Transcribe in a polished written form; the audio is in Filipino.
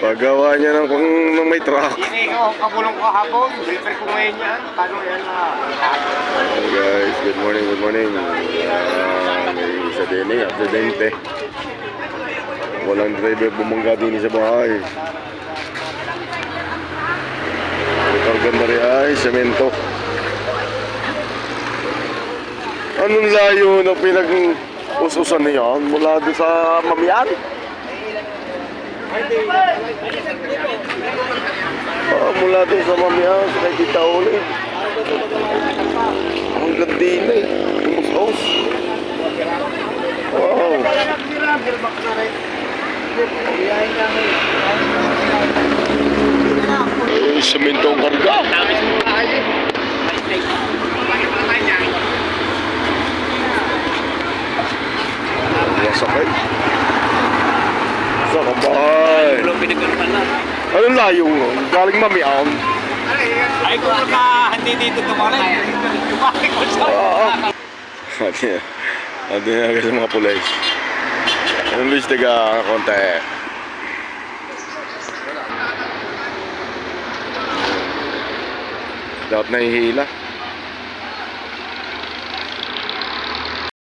Paggawa niya ng kung may truck. Hindi ko kabulong ko hapon. Deliver ko ngayon yan. Paano yan na? Hey guys, good morning, good morning. May isa din eh, aksidente. Walang driver bumangga din sa bahay. Kargan na rin ay semento. Anong layo na pinag-ususan niya mula doon sa Mamian? Mula doon sa Mamian, sa kay Tita Oli. Hanggang din eh. Umus-us. Wow. Ay, semento ang karga. Sakay. Sa kabay. Anong layo? Galing Mamian. Ay, kung hindi dito tumarin. Ate na sa mga pulis. Anong Luis taga konti? Dapat nahihila.